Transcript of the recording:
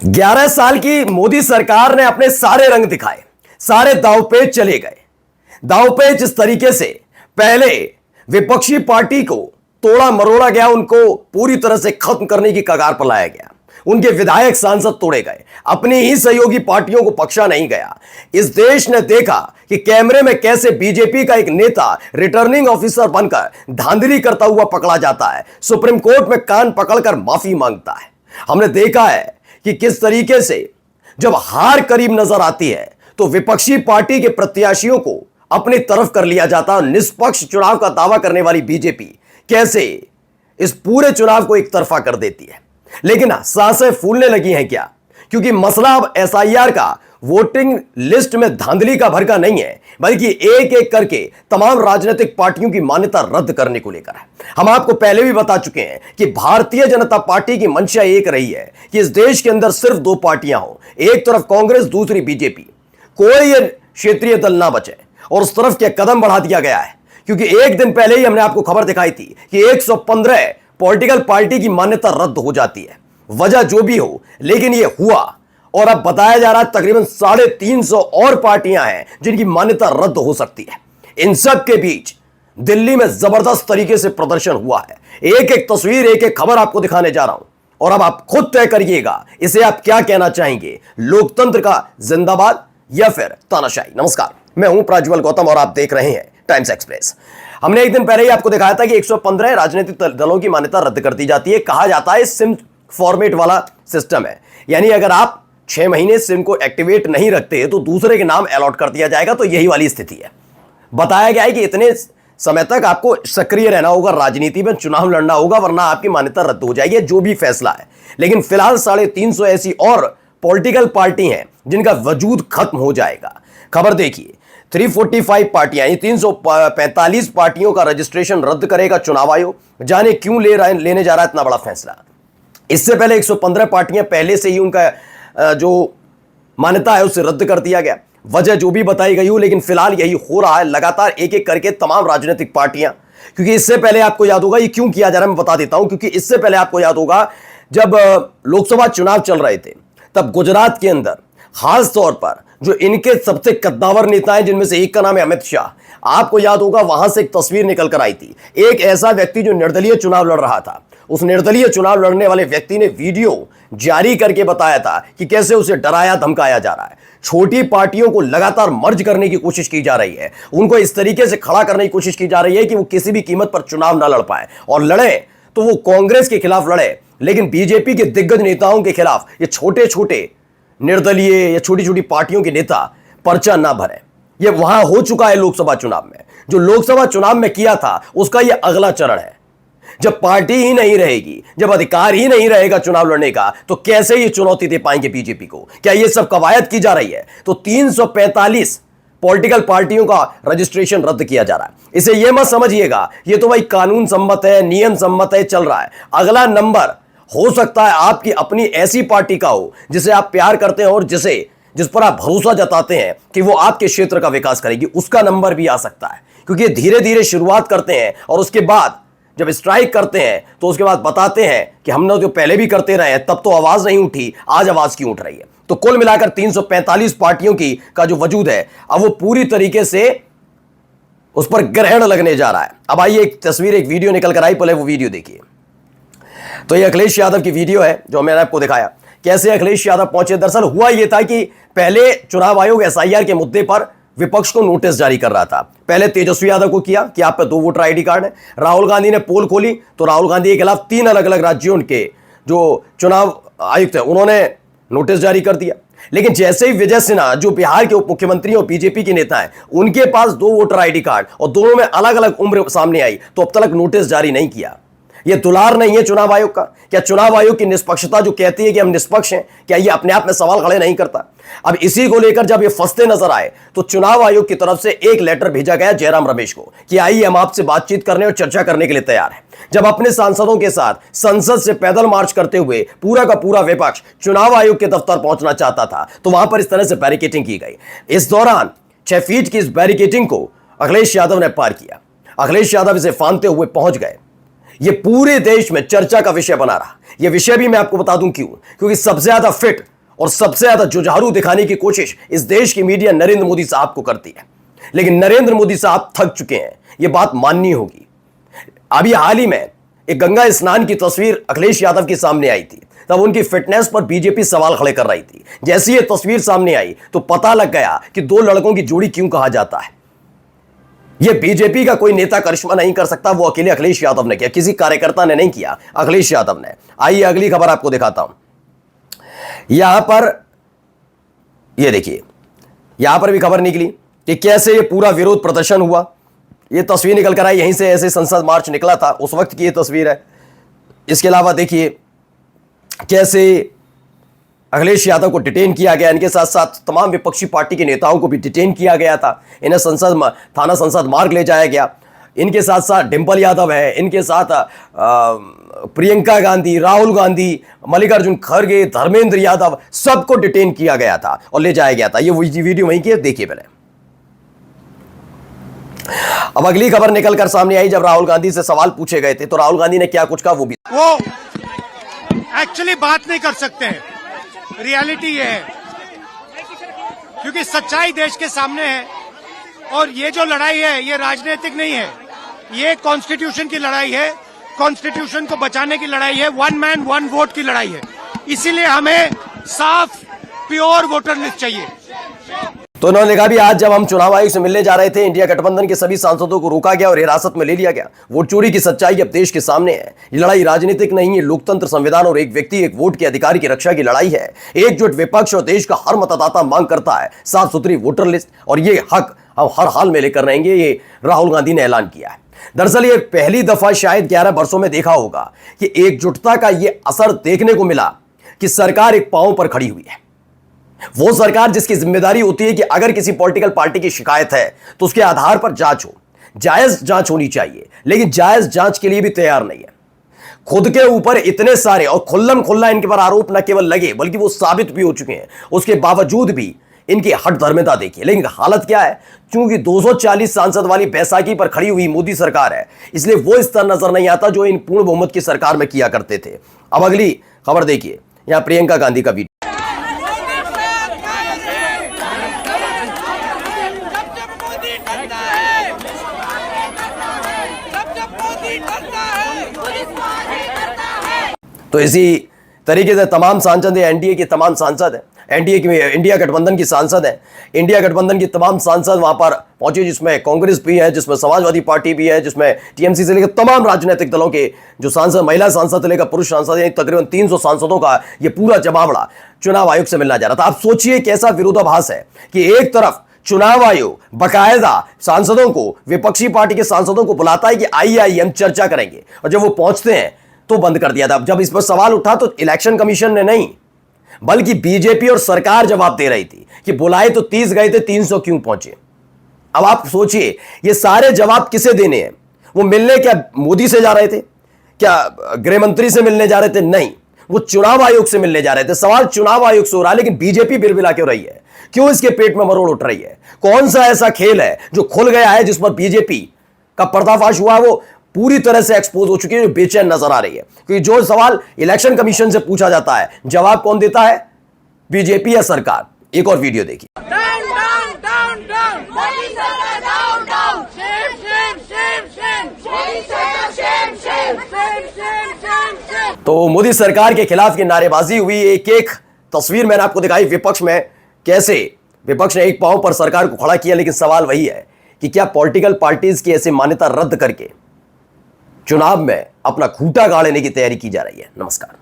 11 साल की मोदी सरकार ने अपने सारे रंग दिखाए, सारे दांवपेच चले गए। दांवपेच इस तरीके से, पहले विपक्षी पार्टी को तोड़ा मरोड़ा गया, उनको पूरी तरह से खत्म करने की कगार पर लाया गया, उनके विधायक सांसद तोड़े गए, अपनी ही सहयोगी पार्टियों को बख्शा नहीं गया। इस देश ने देखा कि कैमरे में कैसे बीजेपी का एक नेता रिटर्निंग ऑफिसर बनकर धांधली करता हुआ पकड़ा जाता है, सुप्रीम कोर्ट में कान पकड़कर माफी मांगता है। हमने देखा है कि किस तरीके से जब हार करीब नजर आती है तो विपक्षी पार्टी के प्रत्याशियों को अपनी तरफ कर लिया जाता है। निष्पक्ष चुनाव का दावा करने वाली बीजेपी कैसे इस पूरे चुनाव को एक तरफा कर देती है। लेकिन सांसें फूलने लगी हैं क्या? क्योंकि मसला अब एसआईआर का वोटिंग लिस्ट में धांधली का भड़का नहीं है, बल्कि एक एक करके तमाम राजनीतिक पार्टियों की मान्यता रद्द करने को लेकर है। हम आपको पहले भी बता चुके हैं कि भारतीय जनता पार्टी की मंशा एक रही है कि इस देश के अंदर सिर्फ दो पार्टियां हो, एक तरफ कांग्रेस, दूसरी बीजेपी, कोई क्षेत्रीय दल ना बचे। और उस तरफ के कदम बढ़ा दिया गया है, क्योंकि एक दिन पहले ही हमने आपको खबर दिखाई थी कि 115 पॉलिटिकल पार्टी की मान्यता रद्द हो जाती है। वजह जो भी हो, लेकिन यह हुआ और अब बताया जा रहा है तकरीबन 350 और पार्टियां हैं जिनकी मान्यता रद्द हो सकती है। इन सब के बीच दिल्ली में जबरदस्त तरीके से प्रदर्शन हुआ है। एक एक तस्वीर, एक एक खबर आपको दिखाने जा रहा हूं और अब आप खुद तय करिएगा इसे आप क्या कहना चाहेंगे, लोकतंत्र का जिंदाबाद या फिर तानाशाही। नमस्कार, मैं हूं प्रज्वल गौतम और आप देख रहे हैं टाइम्स एक्सप्रेस। हमने एक दिन पहले ही आपको दिखाया था कि 115 राजनीतिक दलों की मान्यता रद्द कर दी जाती है। कहा जाता है सिम फॉर्मेट वाला सिस्टम है, यानी अगर आप 6 महीने सिम को एक्टिवेट नहीं रखते तो दूसरे के नाम अलॉट कर दिया जाएगा। तो यही वाली स्थिति है। बताया गया है कि इतने समय तक आपको सक्रिय रहना होगा, राजनीति में चुनाव लड़ना होगा, वरना आपकी मान्यता रद्द हो जाएगी, जो भी फैसला है। लेकिन फिलहाल 350 ऐसी और पॉलिटिकल पार्टी हैं जिनका वजूद खत्म हो जाएगा। खबर देखिए, 345 पार्टियां, 345 पार्टियों का रजिस्ट्रेशन रद्द करेगा चुनाव आयोग। जाने क्यों लेने जा रहा है इतना बड़ा फैसला। इससे पहले 115 पार्टियां पहले से ही उनका जो मान्यता है उसे रद्द कर दिया गया। वजह जो भी बताई गई हो, लेकिन फिलहाल यही हो रहा है। लगातार एक एक करके तमाम राजनीतिक पार्टियां, क्योंकि इससे पहले आपको याद होगा ये क्यों किया जा रहा है, मैं बता देता हूं। क्योंकि इससे पहले आपको याद होगा जब लोकसभा चुनाव चल रहे थे, तब गुजरात के अंदर खास तौर पर जो इनके सबसे कद्दावर नेता हैं, जिनमें से एक का नाम है अमित शाह, आपको याद होगा वहां से एक तस्वीर निकल कर आई थी। एक ऐसा व्यक्ति जो निर्दलीय चुनाव लड़ रहा था, उस निर्दलीय चुनाव लड़ने वाले व्यक्ति ने वीडियो जारी करके बताया था कि कैसे उसे डराया धमकाया जा रहा है। छोटी पार्टियों को लगातार मर्ज करने की कोशिश की जा रही है, उनको इस तरीके से खड़ा करने की कोशिश की जा रही है कि वो किसी भी कीमत पर चुनाव ना लड़ पाए, और लड़े तो वो कांग्रेस के खिलाफ लड़े, लेकिन बीजेपी के दिग्गज नेताओं के खिलाफ ये छोटे छोटे निर्दलीय या छोटी छोटी पार्टियों के नेता पर्चा ना भरे। ये वहां हो चुका है लोकसभा चुनाव में। जो लोकसभा चुनाव में किया था उसका यह अगला चरण है। जब पार्टी ही नहीं रहेगी, जब अधिकार ही नहीं रहेगा चुनाव लड़ने का, तो कैसे ये चुनौती दे पाएंगे बीजेपी को? क्या ये सब कवायद की जा रही है? तो 345 पॉलिटिकल पार्टियों का रजिस्ट्रेशन रद्द किया जा रहा है। इसे यह मत समझिएगा ये तो भाई कानून सम्मत है, नियम सम्मत है, चल रहा है। अगला नंबर हो सकता है आपकी अपनी ऐसी पार्टी का हो जिसे आप प्यार करते हैं और जिस पर आप भरोसा जताते हैं कि वो आपके क्षेत्र का विकास करेगी, उसका नंबर भी आ सकता है। क्योंकि धीरे धीरे शुरुआत करते हैं और उसके बाद जब स्ट्राइक करते हैं तो उसके बाद बताते हैं कि हमने जो पहले भी करते रहे हैं, तब तो आवाज नहीं उठी, आज आवाज क्यों उठ रही है। तो कुल मिलाकर 345 पार्टियों की का जो वजूद है, अब वो पूरी तरीके से उस पर ग्रहण लगने जा रहा है। अब आइए एक तस्वीर, एक वीडियो निकल कर आई, पहले वो वीडियो देखिए। तो ये अखिलेश यादव की वीडियो है जो मैंने आपको दिखाया, कैसे अखिलेश यादव पहुंचे। दरअसल हुआ यह था कि पहले चुनाव आयोग एसआईआर के मुद्दे पर विपक्ष को नोटिस जारी कर रहा था। पहले तेजस्वी यादव को किया कि आप पे 2 वोटर आईडी कार्ड है। राहुल गांधी ने पोल खोली तो राहुल गांधी के खिलाफ 3 अलग अलग राज्यों के जो चुनाव आयुक्त है उन्होंने नोटिस जारी कर दिया। लेकिन जैसे ही विजय सिन्हा, जो बिहार के उप मुख्यमंत्री और बीजेपी के नेता हैं, उनके पास 2 वोटर आईडी कार्ड और दोनों में अलग अलग उम्र सामने आई, तो अब तक नोटिस जारी नहीं किया। यह दुलार नहीं है चुनाव आयोग का? क्या चुनाव आयोग की निष्पक्षता जो कहती है कि हम निष्पक्ष हैं, क्या यह अपने आप में सवाल खड़े नहीं करता? अब इसी को लेकर जब ये फंसते नजर आए तो चुनाव आयोग की तरफ से एक लेटर भेजा गया जयराम रमेश को कि आइए हम आपसे बातचीत करने और चर्चा करने के लिए तैयार हैं। जब अपने सांसदों के साथ संसद से पैदल मार्च करते हुए पूरा का पूरा विपक्ष चुनाव आयोग के दफ्तर पहुंचना चाहता था, तो वहां पर इस तरह से बैरिकेडिंग की गई। इस दौरान 6 फीट की इस बैरिकेडिंग को अखिलेश यादव ने पार किया। अखिलेश यादव इसे फांदते हुए पहुंच गए। ये पूरे देश में चर्चा का विषय बना रहा। यह विषय भी मैं आपको बता दूं क्यों, क्योंकि सबसे ज्यादा फिट और सबसे ज्यादा जुझारू दिखाने की कोशिश इस देश की मीडिया नरेंद्र मोदी साहब को करती है। लेकिन नरेंद्र मोदी साहब थक चुके हैं, यह बात माननी होगी। अभी हाल ही में एक गंगा स्नान की तस्वीर अखिलेश यादव के सामने आई थी, तब उनकी फिटनेस पर बीजेपी सवाल खड़े कर रही थी। जैसी ये तस्वीर सामने आई तो पता लग गया कि दो लड़कों की जोड़ी क्यों कहा जाता है। यह बीजेपी का कोई नेता करिश्मा नहीं कर सकता, वो अकेले अखिलेश यादव ने किया, किसी कार्यकर्ता ने नहीं किया, अखिलेश यादव ने। आइए अगली खबर आपको दिखाता हूं। यहां पर यह देखिए, यहां पर भी खबर निकली कि कैसे ये पूरा विरोध प्रदर्शन हुआ। ये तस्वीर निकल कर आई, यहीं से ऐसे संसद मार्च निकला था, उस वक्त की ये तस्वीर है। इसके अलावा देखिए कैसे अखिलेश यादव को डिटेन किया गया, इनके साथ साथ तमाम विपक्षी पार्टी के नेताओं को भी डिटेन किया गया था। इन्हें थाना संसद मार्ग ले जाया गया। इनके साथ साथ डिंपल यादव है, इनके साथ प्रियंका गांधी, राहुल गांधी, मल्लिकार्जुन खड़गे, धर्मेंद्र यादव, सबको डिटेन किया गया था और ले जाया गया था। ये वीडियो वहीं की देखिए पहले। अब अगली खबर निकलकर सामने आई, जब राहुल गांधी से सवाल पूछे गए थे तो राहुल गांधी ने क्या कुछ कहा वो एक्चुअली बात नहीं कर सकते हैं। रियलिटी ये है, क्योंकि सच्चाई देश के सामने है और ये जो लड़ाई है ये राजनीतिक नहीं है, ये कॉन्स्टिट्यूशन की लड़ाई है, कॉन्स्टिट्यूशन को बचाने की लड़ाई है, वन मैन वन वोट की लड़ाई है। इसीलिए हमें साफ प्योर वोटर लिस्ट चाहिए। तो उन्होंने कहा भी आज जब हम चुनाव आयोग से मिलने जा रहे थे, इंडिया गठबंधन के सभी सांसदों को रोका गया और हिरासत में ले लिया गया। वोट चोरी की सच्चाई अब देश के सामने है। ये लड़ाई राजनीतिक नहीं है, लोकतंत्र, संविधान और एक व्यक्ति एक वोट के अधिकार की रक्षा की लड़ाई है। एकजुट विपक्ष और देश का हर मतदाता मांग करता है साफ सुथरी वोटर लिस्ट, और ये हक हम हर हाल में लेकर रहेंगे, ये राहुल गांधी ने ऐलान किया है। दरअसल ये पहली दफा शायद 11 वर्षों में देखा होगा कि एकजुटता का ये असर देखने को मिला कि सरकार एक पांव पर खड़ी हुई है। वो सरकार जिसकी जिम्मेदारी होती है कि अगर किसी पॉलिटिकल पार्टी की शिकायत है तो उसके आधार पर जांच हो, जायज जांच होनी चाहिए, लेकिन जायज जांच के लिए भी तैयार नहीं है। खुद के ऊपर इतने सारे और खुल्लम खुल्ला इनके पर आरोप न केवल लगे बल्कि वो साबित भी हो चुके हैं, उसके बावजूद भी इनकी हठधर्मिता देखिए। लेकिन हालत क्या है, क्योंकि 240 सांसद वाली बैसाखी पर खड़ी हुई मोदी सरकार है, इसलिए वो स्तर नजर नहीं आता जो इन पूर्ण बहुमत की सरकार में किया करते थे। अब अगली खबर देखिए, यहां प्रियंका गांधी का वीडियो। तो इसी तरीके से तमाम सांसद हैं, एनडीए के तमाम सांसद हैं, एनडीए की इंडिया गठबंधन की सांसद हैं, इंडिया गठबंधन की तमाम सांसद वहां पर पहुंचे, जिसमें कांग्रेस भी है, जिसमें समाजवादी पार्टी भी है, जिसमें टीएमसी से लेकर तमाम राजनीतिक दलों के जो सांसद, महिला सांसद से लेकर पुरुष सांसद हैं, तकरीबन 300 सांसदों का ये पूरा जमावड़ा चुनाव आयोग से मिलना जा रहा था। आप सोचिए कैसा विरोधाभास है कि एक तरफ चुनाव आयोग बाकायदा सांसदों को, विपक्षी पार्टी के सांसदों को बुलाता है कि आइए हम चर्चा करेंगे, और जब वो पहुंचते हैं तो बंद कर दिया था। जब इस पर सवाल उठा तो इलेक्शन कमीशन ने नहीं बल्कि बीजेपी और सरकार जवाब दे रही थी कि बुलाए तो 30 गए थे, 300 क्यों पहुंचे। अब आप सोचिए ये सारे जवाब किसे देने हैं। वो मिलने क्या मोदी से जा रहे थे, क्या गृह मंत्री से मिलने जा रहे थे? नहीं, वो चुनाव आयोग से मिलने जा रहे थे। सवाल चुनाव आयोग से हो रहा है, लेकिन बीजेपी बिलबिला क्यों रही है? क्यों इसके पेट में मरोड़ उठ रही है? कौन सा ऐसा खेल है जो खुल गया है, जिस पर बीजेपी का पर्दाफाश हुआ, वो पूरी तरह से एक्सपोज हो चुकी है, जो बेचैन नजर आ रही है। क्योंकि जो सवाल इलेक्शन कमीशन से पूछा जाता है, जवाब कौन देता है? बीजेपी या सरकार। एक और वीडियो देखिए। तो मोदी सरकार के खिलाफ ये नारेबाजी हुई। एक एक तस्वीर मैंने आपको दिखाई विपक्ष में, कैसे विपक्ष ने एक पांव पर सरकार को खड़ा किया। लेकिन सवाल वही है कि क्या पॉलिटिकल पार्टीज की ऐसी मान्यता रद्द करके चुनाव में अपना खूंटा गाड़ने की तैयारी की जा रही है? नमस्कार।